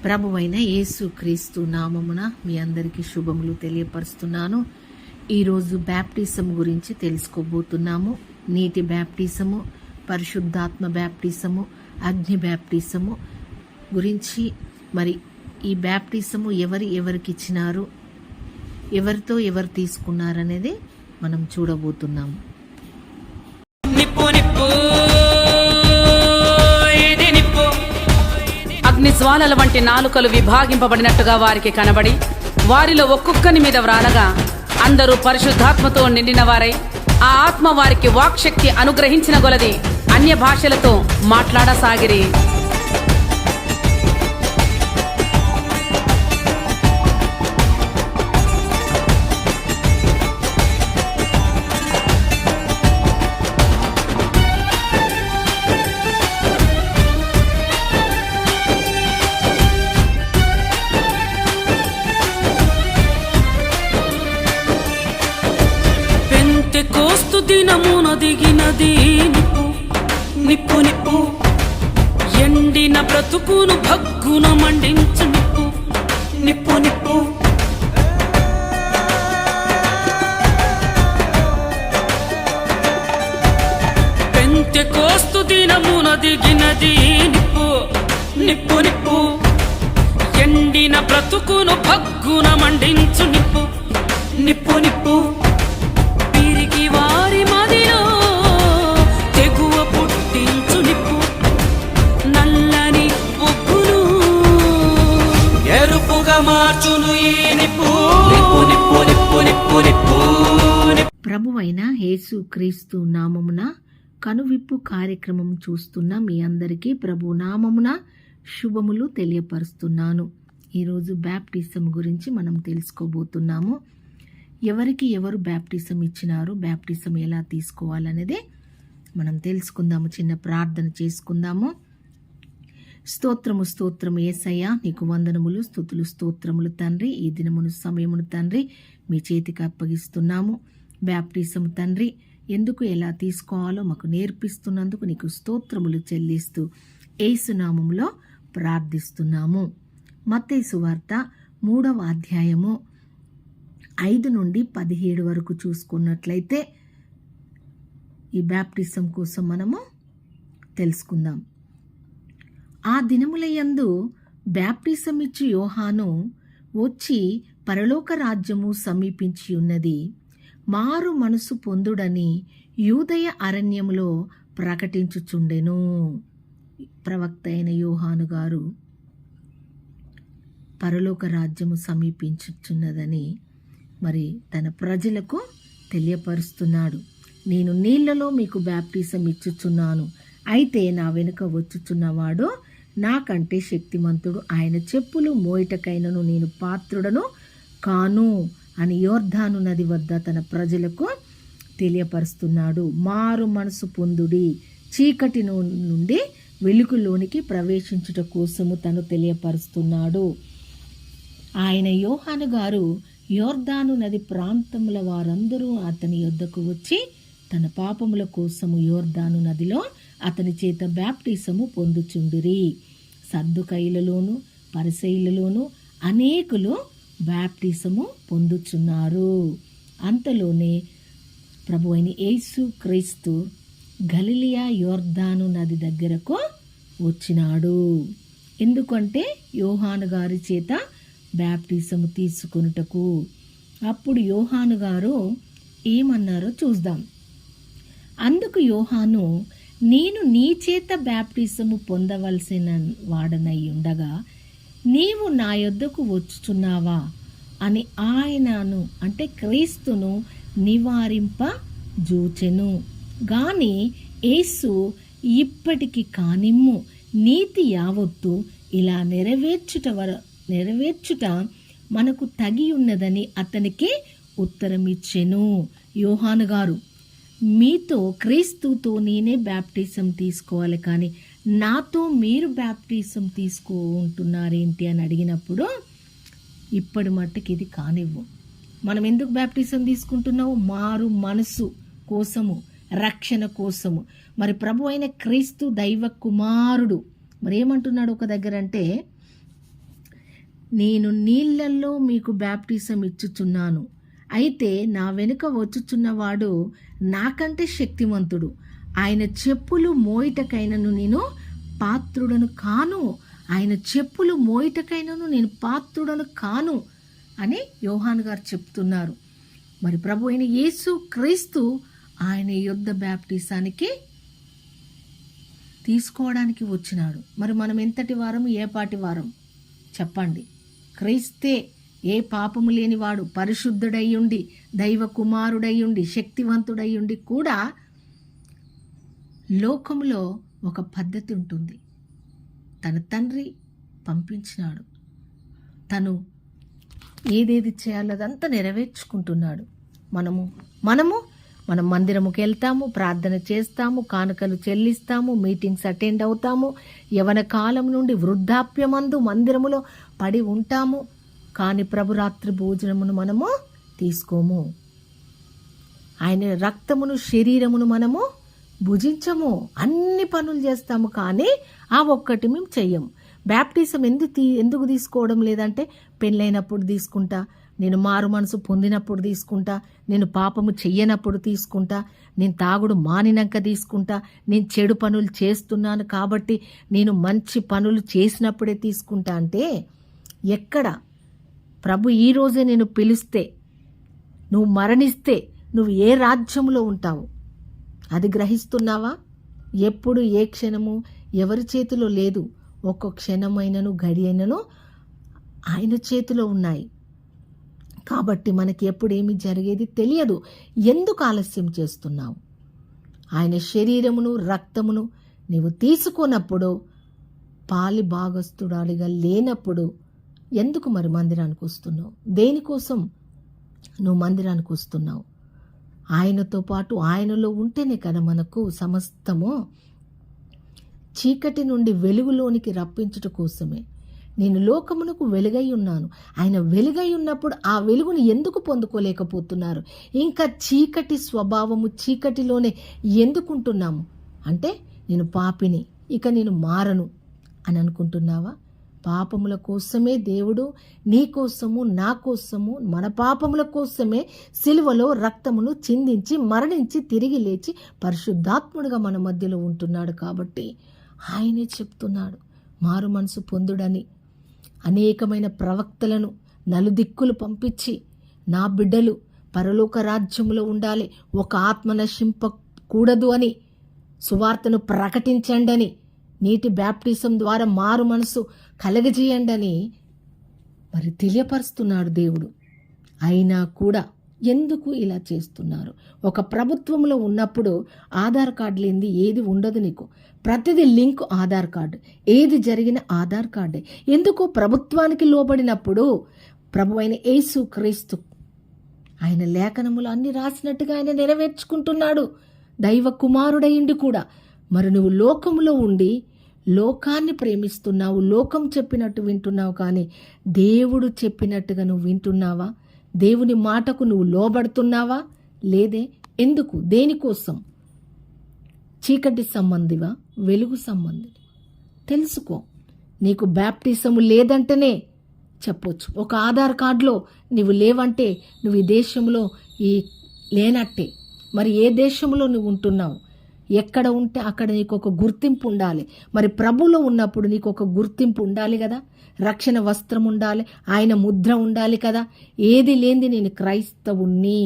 ప్రభువైన యేసు క్రీస్తు నామమున మీ అందరికీ శుభములు తెలియపరుస్తున్నాను. ఈరోజు బ్యాప్టిజం గురించి తెలుసుకోబోతున్నాము. నీటి బ్యాప్టిజము, పరిశుద్ధాత్మ బ్యాప్టిజము, అగ్ని బ్యాప్టిజము గురించి, మరి ఈ బ్యాప్టిజము ఎవరికి ఇచ్చినారు, ఎవరితో ఎవరు తీసుకున్నారనేది మనం చూడబోతున్నాము. అగ్ని జ్వాలల వంటి నాలుకలు విభాగింపబడినట్టుగా వారికి కనబడి, వారిలో ఒక్కొక్కని మీద వ్రాలగా అందరూ పరిశుద్ధాత్మతో నిండిన వారై, ఆ ఆత్మ వారికి వాక్శక్తి అనుగ్రహించిన కొలది అన్య భాషలతో మాట్లాడసాగిరి. కోస్తు దినమున దిగినది నిప్పు నిప్పు నిప్పు, ఎండిన బ్రతుకును భగ్గున మండించు నిప్పు నిప్పు నిప్పు. పెంతెకోస్తు దినమున దిగినది నిప్పు నిప్పు నిప్పు, ఎండిన బ్రతుకును భగ్గున మండించు నిప్పు నిప్పు నిప్పు. వారి మదిలో తెగువ పుట్టించు నిప్పు, నల్లని బొగ్గును ఎరుపుగా మార్చును ఈ నిప్పు నిప్పు నిప్పు నిప్పు నిప్పు నిప్పు. ప్రభువైన యేసు క్రీస్తు నామమున కనువిప్పు కార్యక్రమం చూస్తున్న మీ అందరికీ ప్రభు నామమున శుభములు తెలియపరుస్తున్నాను. ఈరోజు బ్యాప్టిజం గురించి మనం తెలుసుకోబోతున్నాము. ఎవరికి ఎవరు బ్యాప్టిజం ఇచ్చినారు, బ్యాప్టిజం ఎలా తీసుకోవాలనేది మనం తెలుసుకుందాము. చిన్న ప్రార్థన చేసుకుందాము. స్తోత్రము స్తోత్రము యేసయ్యా, నీకు వందనములు, స్తుతులు, స్తోత్రములు తండ్రి. ఈ దినమును సమయమును తండ్రి మీ చేతికి అప్పగిస్తున్నాము. బ్యాప్టిజం తండ్రి ఎందుకు ఎలా తీసుకోవాలో మాకు నేర్పిస్తున్నందుకు నీకు స్తోత్రములు చెల్లిస్తూ యేసు నామములో ప్రార్థిస్తున్నాము. మత్తయి సువార్త 3వ అధ్యాయము 5 నుండి 17 వరకు చూసుకున్నట్లయితే ఈ బ్యాప్టిజం కోసం మనము తెలుసుకుందాం. ఆ దినములయందు బ్యాప్టిజం ఇచ్చు యోహాను వచ్చి, పరలోక రాజ్యము సమీపించి ఉన్నది, మారు మనసు పొందుడని యూదయ అరణ్యములో ప్రకటించుచుండెను. ప్రవక్త అయిన యోహాను గారు పరలోక రాజ్యము సమీపించుచున్నదని మరి తన ప్రజలకు తెలియపరుస్తున్నాడు. నేను నీళ్లలో మీకు బ్యాప్టిజం ఇచ్చుచున్నాను, అయితే నా వెనుక వచ్చుచున్నవాడు నాకంటే శక్తిమంతుడు, ఆయన చెప్పులు మోయిటకైనను నేను పాత్రుడను కాను అని యోర్దాను నది వద్ద తన ప్రజలకు తెలియపరుస్తున్నాడు. మారు మనసు పొందుడి, చీకటి నుండి వెలుగులోనికి ప్రవేశించుట కోసము తను తెలియపరుస్తున్నాడు. ఆయన యోహాను గారు యోర్దాను నది ప్రాంతముల వారందరూ అతని యొద్దకు వచ్చి తన పాపముల కోసము యోర్దాను నదిలో అతని చేత బ్యాప్టిజము పొందుచుండిరి. సద్దుకైలలోను పరిసయ్యులలోను అనేకులు బ్యాప్టిజము పొందుచున్నారు. అంతలోనే ప్రభు అయిన యేసు క్రీస్తు గలిలియా యోర్దాను నది దగ్గరకు వచ్చినాడు. ఎందుకంటే యోహాను గారి చేత బ్యాప్టిజము తీసుకొనుటకు. అప్పుడు యోహాను గారు ఏమన్నారో చూద్దాం. అందుకు యోహాను, నేను నీ చేత బ్యాప్టిజము పొందవలసిన వాడనై ఉండగా నీవు నా యొద్దకు వచ్చుచున్నావా అని ఆయనను, అంటే క్రీస్తును నివారింపజూచెను. గాని యేసు, ఇప్పటికి కానిమ్ము, నీతి యావత్తు ఇలా నెరవేర్చుట మనకు తగి ఉన్నదని అతనికి ఉత్తరమిచ్చెను. యోహాను గారు, మీతో క్రీస్తుతో నేనే బ్యాప్టిజం తీసుకోవాలి, కానీ నాతో మీరు బ్యాప్టిజం తీసుకుంటున్నారేంటి అని అడిగినప్పుడు, ఇప్పటి మట్టుకు ఇది కానివ్వు. మనం ఎందుకు బ్యాప్టిజం తీసుకుంటున్నావు? మారు మనసు కోసము, రక్షణ కోసము. మరి ప్రభు అయిన క్రీస్తు దైవ కుమారుడు మరి ఏమంటున్నాడు ఒక దగ్గర అంటే, నేను నీళ్లల్లో మీకు బ్యాప్టిజం ఇచ్చుచున్నాను, అయితే నా వెనుక వచ్చుచున్నవాడు నాకంటే శక్తిమంతుడు, ఆయన చెప్పులు మోయిటకైనను నేను పాత్రుడను కాను, ఆయన చెప్పులు మోయిటకైనను నేను పాత్రుడను కాను అని యోహాను గారు చెప్తున్నారు. మరి ప్రభు అయిన యేసు క్రీస్తు ఆయన యుద్ధ బ్యాప్టిజానికి తీసుకోవడానికి వచ్చినాడు. మరి మనం ఎంతటి వారం, ఏ పాటి వారం చెప్పండి? క్రీస్తే ఏ పాపము లేనివాడు, పరిశుద్ధుడయ్యుండి, దైవ కుమారుడయ్యుండి, శక్తివంతుడయ్యుండి కూడా లోకంలో ఒక పద్ధతి ఉంటుంది. తన తండ్రి పంపించినాడు, తను ఏదేది చేయాలో అదంతా నెరవేర్చుకుంటున్నాడు. మనము మందిరముకి వెళ్తాము, ప్రార్థన చేస్తాము, కానుకలు చెల్లిస్తాము, మీటింగ్స్ అటెండ్ అవుతాము, యవన కాలం నుండి వృద్ధాప్యమందు మందిరములో పడి ఉంటాము. కానీ ప్రభురాత్రి భోజనమును మనము తీసుకోము, ఆయన రక్తమును శరీరమును మనము భుజించము. అన్ని పనులు చేస్తాము కానీ ఆ ఒక్కటి మేము చెయ్యము. బ్యాప్టిజం ఎందుకు తీసుకోవడం లేదంటే, పెళ్ళైనప్పుడు తీసుకుంటా, నేను మారు మనసు పొందినప్పుడు తీసుకుంటా, నేను పాపము చెయ్యనప్పుడు తీసుకుంటా, నేను తాగుడు మానినాక తీసుకుంటా, నేను చెడు పనులు చేస్తున్నాను కాబట్టి నేను మంచి పనులు చేసినప్పుడే తీసుకుంటా అంటే ఎక్కడ? ప్రభు ఈరోజే నేను పిలిస్తే, నువ్వు మరణిస్తే నువ్వు ఏ రాజ్యంలో ఉంటావు అది గ్రహిస్తున్నావా? ఎప్పుడు ఏ క్షణము ఎవరి చేతిలో లేదు. ఒక్కొక్క క్షణమైనను గడి అయినను ఆయన చేతిలో ఉన్నాయి. కాబట్టి మనకి ఎప్పుడేమి జరిగేది తెలియదు. ఎందుకు ఆలస్యం చేస్తున్నావు? ఆయన శరీరమును రక్తమును నీవు తీసుకున్నప్పుడు, పాలి భాగస్థుడాలిగా లేనప్పుడు ఎందుకు మరి మందిరానికి వస్తున్నావు? దేనికోసం నువ్వు మందిరానికి వస్తున్నావు? ఆయనతో పాటు ఆయనలో ఉంటేనే కదా మనకు సమస్తము. చీకటి నుండి వెలుగులోనికి రప్పించుట కోసమే. నేను లోకమునకు వెలుగై ఉన్నాను. ఆయన వెలుగై ఉన్నప్పుడు ఆ వెలుగుని ఎందుకు పొందుకోలేకపోతున్నారు? ఇంకా చీకటి స్వభావము, చీకటిలోనే ఎందుకుంటున్నాము అంటే, నేను పాపిని, ఇక నేను మారను అని అనుకుంటున్నావా? పాపముల కోసమే దేవుడు నీ కోసము, నా కోసము, మన పాపముల కోసమే సిలువలో రక్తమును చిందించి మరణించి తిరిగి లేచి పరిశుద్ధాత్ముడుగా మన మధ్యలో ఉంటున్నాడు. కాబట్టి ఆయనే చెప్తున్నాడు, మారు మనసు పొందుడని. అనేకమైన ప్రవక్తలను నలుదిక్కులు పంపించి, నా బిడ్డలు పరలోక రాజ్యములో ఉండాలి, ఒక ఆత్మ నశింపకూడదు అని సువార్తను ప్రకటించండి అని, నీటి బ్యాప్టిజం ద్వారా మారు మనసు కలగజేయండి అని మరి తెలియపరుస్తున్నాడు దేవుడు. అయినా కూడా ఎందుకు ఇలా చేస్తున్నారు? ఒక ప్రభుత్వంలో ఉన్నప్పుడు ఆధార్ కార్డు లేనిది ఏది ఉండదు. నీకు ప్రతిదీ లింక్ ఆధార్ కార్డు, ఏది జరిగిన ఆధార్ కార్డే. ఎందుకు? ప్రభుత్వానికి లోబడినప్పుడు ప్రభు అయిన యేసు క్రీస్తు ఆయన లేఖనములు అన్ని రాసినట్టుగా ఆయన నెరవేర్చుకుంటున్నాడు, దైవ కుమారుడయిండి కూడా. మరి నువ్వు లోకంలో ఉండి లోకాన్ని ప్రేమిస్తున్నావు, లోకం చెప్పినట్టు వింటున్నావు, కానీ దేవుడు చెప్పినట్టుగా నువ్వు వింటున్నావా? దేవుని మాటకు నువ్వు లోబడుతున్నావా? లేదే. ఎందుకు? దేనికోసం? చీకటి సంబంధివా, వెలుగు సంబంధి? తెలుసుకో. నీకు బ్యాప్టిజము లేదంటేనే చెప్పొచ్చు. ఒక ఆధార్ కార్డులో నువ్వు లేవంటే నువ్వు ఈ దేశంలో లేనట్టే. మరి ఏ దేశంలో నువ్వు ఉంటున్నావు? ఎక్కడ ఉంటే అక్కడ నీకు ఒక గుర్తింపు ఉండాలి. మరి ప్రభులో ఉన్నప్పుడు నీకు ఒక గుర్తింపు ఉండాలి కదా, రక్షణ వస్త్రం ఉండాలి, ఆయన ముద్ర ఉండాలి కదా. ఏది లేనిది నేను క్రైస్తవుణ్ణి,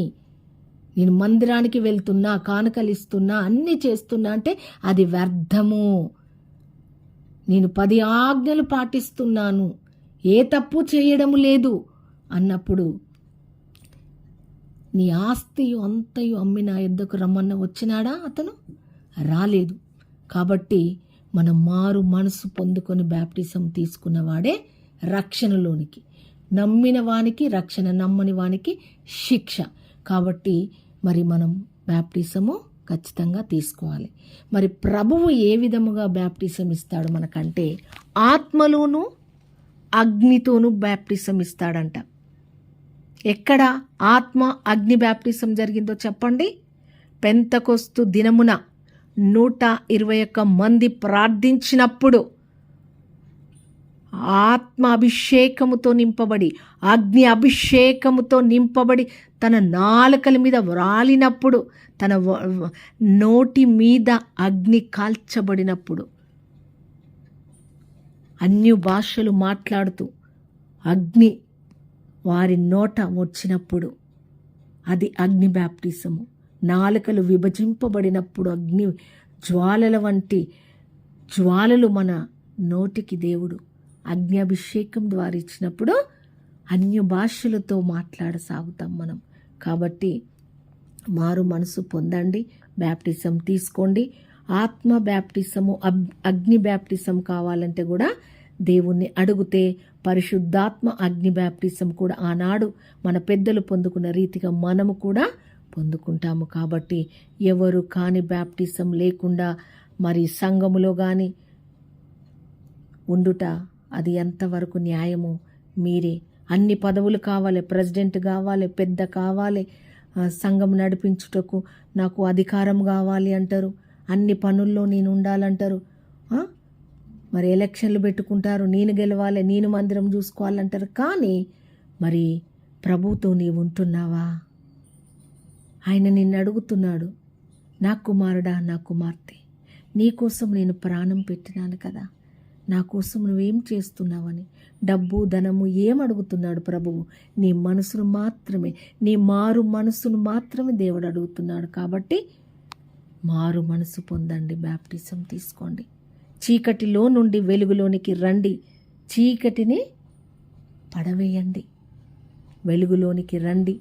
నేను మందిరానికి వెళ్తున్నా, కానుకలు ఇస్తున్నా, అన్నీ చేస్తున్నా అంటే అది వ్యర్థము. నేను 10 ఆజ్ఞలు పాటిస్తున్నాను, ఏ తప్పు చేయడం లేదు అన్నప్పుడు నీ ఆస్తియు అంతయు అమ్మి నా యొద్దకు రమ్మన్న వచ్చినాడా? అతను రాలేదు. కాబట్టి మనం మారు మనసు పొందుకొని బ్యాప్టిజం తీసుకున్నవాడే రక్షణలోనికి, నమ్మిన వానికి రక్షణ, నమ్మని వానికి శిక్ష. కాబట్టి మరి మనం బ్యాప్టిజము ఖచ్చితంగా తీసుకోవాలి. మరి ప్రభువు ఏ విధముగా బ్యాప్టిజం ఇస్తాడు మనకంటే, ఆత్మలోను అగ్నితోనూ బ్యాప్టిజం ఇస్తాడంట. ఎక్కడ ఆత్మ అగ్ని బ్యాప్టిజం జరిగిందో చెప్పండి? పెంతెకొస్తు దినమున 121 మంది ప్రార్థించినప్పుడు ఆత్మ అభిషేకముతో నింపబడి, అగ్ని అభిషేకముతో నింపబడి తన నాలుకల మీద వ్రాలినప్పుడు, తన నోటి మీద అగ్ని కాల్చబడినప్పుడు, అన్య భాషలు మాట్లాడుతూ అగ్ని వారి నోట వచ్చినప్పుడు అది అగ్ని బ్యాప్టిజము. నాలుకలు విభజింపబడినప్పుడు అగ్ని జ్వాలల వంటి జ్వాలలు మన నోటికి దేవుడు అగ్ని అభిషేకం ద్వారా ఇచ్చినప్పుడు అన్య భాషలతో మాట్లాడసాగుతాం మనం. కాబట్టి మారు మనసు పొందండి, బ్యాప్టిజం తీసుకోండి. ఆత్మ బ్యాప్టిజము, అగ్ని బ్యాప్టిజం కావాలంటే కూడా దేవుణ్ణి అడిగితే పరిశుద్ధాత్మ అగ్ని బ్యాప్టిజం కూడా ఆనాడు మన పెద్దలు పొందుకున్న రీతిగా మనము కూడా పొందుకుంటాము. కాబట్టి ఎవరు కాని బ్యాప్టిజం లేకుండా మరి సంఘములో కానీ ఉండుట అది ఎంతవరకు న్యాయము? మీరే అన్ని పదవులు కావాలి, ప్రెసిడెంట్ కావాలి, పెద్ద కావాలి, సంఘం నడిపించుటకు నాకు అధికారం కావాలి అంటారు, అన్ని పనుల్లో నేను ఉండాలంటారు, మరి ఎలక్షన్లు పెట్టుకుంటారు, నేను గెలవాలి, నేను మందిరం చూసుకోవాలంటారు. కానీ మరి ప్రభుతో నీవు ఉంటున్నావా? ఆయన నిన్ను అడుగుతున్నాడు, నా కుమారుడా, నా కుమార్తె, నీకోసం నేను ప్రాణం పెట్టినాను కదా, నా కోసం నువ్వేం చేస్తున్నావని. డబ్బు ధనము ఏం అడుగుతున్నాడు ప్రభువు? నీ మనసును మాత్రమే, నీ మారు మనసును మాత్రమే దేవుడు అడుగుతున్నాడు. కాబట్టి మారు మనసు పొందండి, బ్యాప్టిజం తీసుకోండి. చీకటిలో నుండి వెలుగులోనికి రండి, చీకటిని పడవేయండి, వెలుగులోనికి రండి.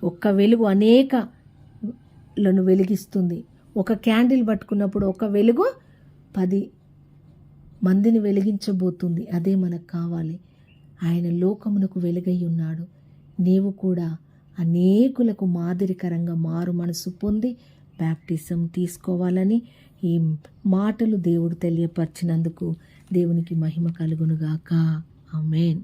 ఒక్క వెలుగు అనేకలను వెలిగిస్తుంది. ఒక క్యాండిల్ పట్టుకున్నప్పుడు ఒక వెలుగు 10 మందిని వెలిగించబోతుంది. అదే మనకు కావాలి. ఆయన లోకమునకు వెలుగై ఉన్నాడు. నీవు కూడా అనేకులకు మాదిరికరంగా మారు మనసు పొంది బ్యాప్టిజం తీసుకోవాలని ఈ మాటలు దేవుడు తెలియపరిచినందుకు దేవునికి మహిమ కలుగునుగాక. ఆమేన్.